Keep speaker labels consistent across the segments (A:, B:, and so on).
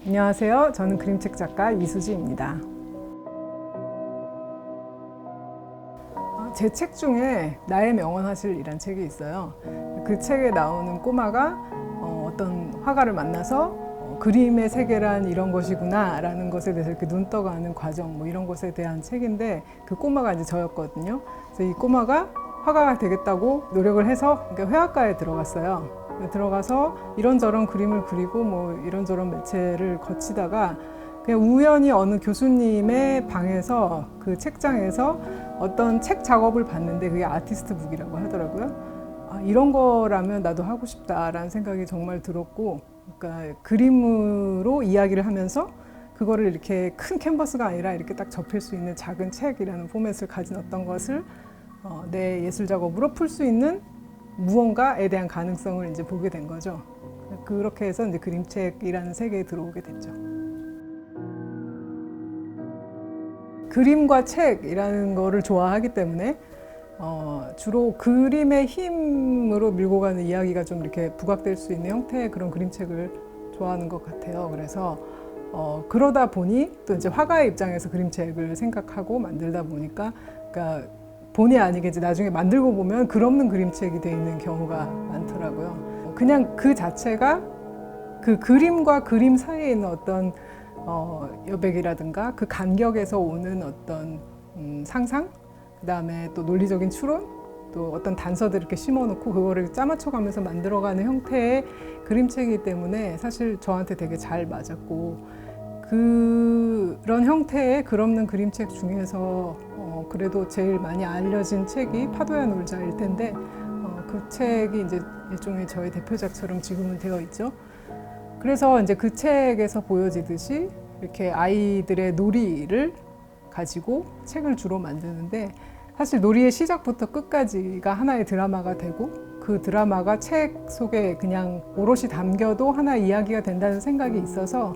A: 안녕하세요. 저는 그림책 작가 이수지입니다. 제 책 중에 나의 명언하실이란 책이 있어요. 그 책에 나오는 꼬마가 어떤 화가를 만나서 그림의 세계란 이런 것이구나 라는 것에 대해서 이렇게 눈 떠가는 과정 뭐 이런 것에 대한 책인데, 그 꼬마가 이제 저였거든요. 그래서 이 꼬마가 화가가 되겠다고 노력을 해서 회화과에 들어갔어요. 들어가서 이런저런 그림을 그리고 뭐 이런저런 매체를 거치다가 그냥 우연히 어느 교수님의 방에서 그 책장에서 어떤 책 작업을 봤는데 그게 아티스트 북이라고 하더라고요. 아, 이런 거라면 나도 하고 싶다라는 생각이 정말 들었고, 그러니까 그림으로 이야기를 하면서 그거를 이렇게 큰 캔버스가 아니라 이렇게 딱 접힐 수 있는 작은 책이라는 포맷을 가진 어떤 것을 내 예술 작업으로 풀 수 있는 무언가에 대한 가능성을 이제 보게 된 거죠. 그렇게 해서 이제 그림책이라는 세계에 들어오게 됐죠. 그림과 책이라는 거를 좋아하기 때문에 주로 그림의 힘으로 밀고 가는 이야기가 좀 이렇게 부각될 수 있는 형태의 그런 그림책을 좋아하는 것 같아요. 그래서 그러다 보니 또 이제 화가의 입장에서 그림책을 생각하고 만들다 보니까, 그러니까 본의 아니게 이제 나중에 만들고 보면 글 없는 그림책이 돼 있는 경우가 많더라고요. 그냥 그 자체가 그 그림과 그림 사이에 있는 어떤 여백이라든가 그 간격에서 오는 어떤 상상, 그 다음에 또 논리적인 추론, 또 어떤 단서들 이렇게 심어놓고 그거를 짜맞춰가면서 만들어가는 형태의 그림책이기 때문에 사실 저한테 되게 잘 맞았고, 그런 형태의 글 없는 그림책 중에서 그래도 제일 많이 알려진 책이 파도야 놀자일 텐데, 그 책이 이제 일종의 저의 대표작처럼 지금은 되어 있죠. 그래서 이제 그 책에서 보여지듯이 이렇게 아이들의 놀이를 가지고 책을 주로 만드는데, 사실 놀이의 시작부터 끝까지가 하나의 드라마가 되고 그 드라마가 책 속에 그냥 오롯이 담겨도 하나의 이야기가 된다는 생각이 있어서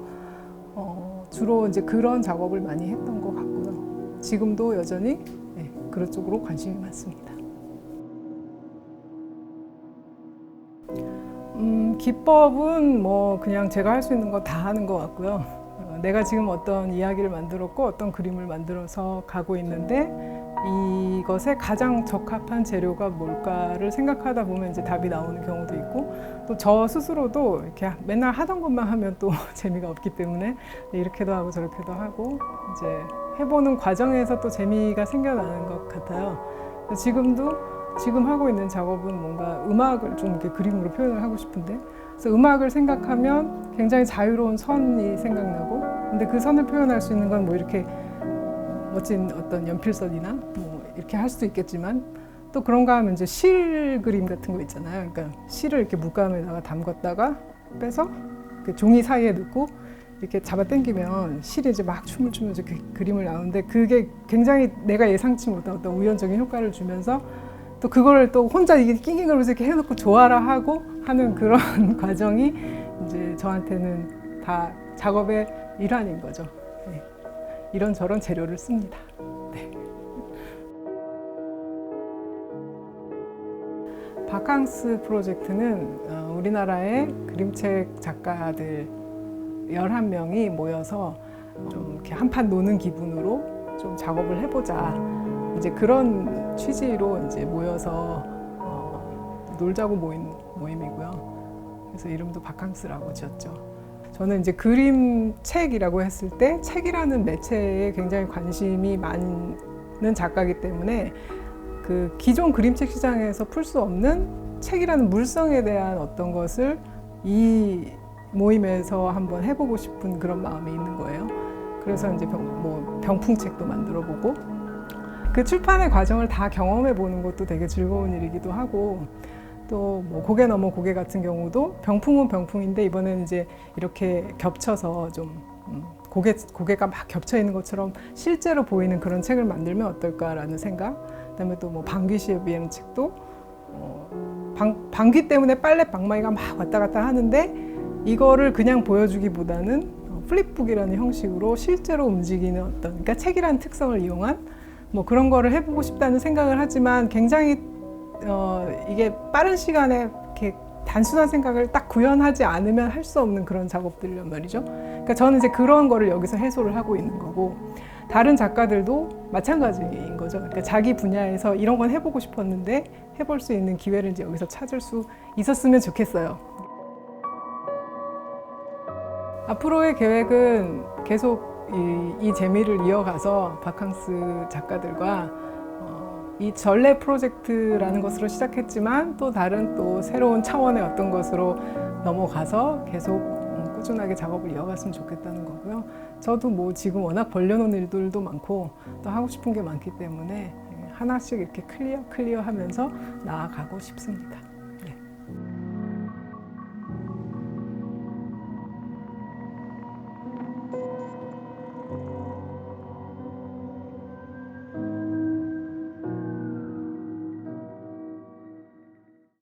A: 주로 이제 그런 작업을 많이 했던 것 같고요. 지금도 여전히 그런 쪽으로 관심이 많습니다. 기법은 뭐 그냥 제가 할 수 있는 거 다 하는 것 같고요. 내가 지금 어떤 이야기를 만들었고 어떤 그림을 만들어서 가고 있는데 이것에 가장 적합한 재료가 뭘까를 생각하다 보면 이제 답이 나오는 경우도 있고, 또 저 스스로도 이렇게 맨날 하던 것만 하면 또 재미가 없기 때문에 이렇게도 하고 저렇게도 하고 이제 해보는 과정에서 또 재미가 생겨나는 것 같아요. 지금 하고 있는 작업은 뭔가 음악을 좀 이렇게 그림으로 표현을 하고 싶은데, 그래서 음악을 생각하면 굉장히 자유로운 선이 생각나고, 근데 그 선을 표현할 수 있는 건 뭐 이렇게 멋진 어떤 연필선이나 뭐 이렇게 할 수도 있겠지만, 또 그런가 하면 이제 실 그림 같은 거 있잖아요. 그러니까 실을 이렇게 물감에다가 담궜다가 빼서 종이 사이에 넣고 이렇게 잡아 당기면 실이 이제 막 춤을 추면서 그림을 나오는데, 그게 굉장히 내가 예상치 못한 어떤 우연적인 효과를 주면서 또 그걸 또 혼자 이게 낑낑거리면서 이렇게 해놓고 좋아라 하고 하는 그런 과정이 이제 저한테는 다 작업의 일환인 거죠. 네. 이런저런 재료를 씁니다. 네. 바캉스 프로젝트는 우리나라의 그림책 작가들 11명이 모여서 좀 이렇게 한판 노는 기분으로 좀 작업을 해보자, 이제 그런 취지로 이제 모여서 놀자고 모인 모임이고요. 그래서 이름도 바캉스라고 지었죠. 저는 이제 그림책이라고 했을 때 책이라는 매체에 굉장히 관심이 많은 작가이기 때문에 그 기존 그림책 시장에서 풀 수 없는 책이라는 물성에 대한 어떤 것을 이 모임에서 한번 해보고 싶은 그런 마음이 있는 거예요. 그래서 이제 병풍책도 만들어보고, 그 출판의 과정을 다 경험해 보는 것도 되게 즐거운 일이기도 하고, 또 뭐 고개 넘어 고개 같은 경우도 병풍은 병풍인데 이번에는 이제 이렇게 겹쳐서 좀 고개가 막 겹쳐 있는 것처럼 실제로 보이는 그런 책을 만들면 어떨까라는 생각. 그다음에 또 뭐 방귀시에 비하는 책도 방귀 때문에 빨래 방망이가 막 왔다 갔다 하는데 이거를 그냥 보여주기보다는 플립북이라는 형식으로 실제로 움직이는 어떤, 그러니까 책이라는 특성을 이용한 뭐 그런 거를 해보고 싶다는 생각을 하지만 굉장히 이게 빠른 시간에 이렇게 단순한 생각을 딱 구현하지 않으면 할 수 없는 그런 작업들이란 말이죠. 그러니까 저는 이제 그런 거를 여기서 해소를 하고 있는 거고, 다른 작가들도 마찬가지인 거죠. 그러니까 자기 분야에서 이런 건 해보고 싶었는데 해볼 수 있는 기회를 이제 여기서 찾을 수 있었으면 좋겠어요. 앞으로의 계획은 계속 이 재미를 이어가서 바캉스 작가들과 이 전래 프로젝트라는 것으로 시작했지만 또 다른 또 새로운 차원의 어떤 것으로 넘어가서 계속 꾸준하게 작업을 이어갔으면 좋겠다는 거고요. 저도 뭐 지금 워낙 벌려놓은 일들도 많고 또 하고 싶은 게 많기 때문에 하나씩 이렇게 클리어 하면서 나아가고 싶습니다.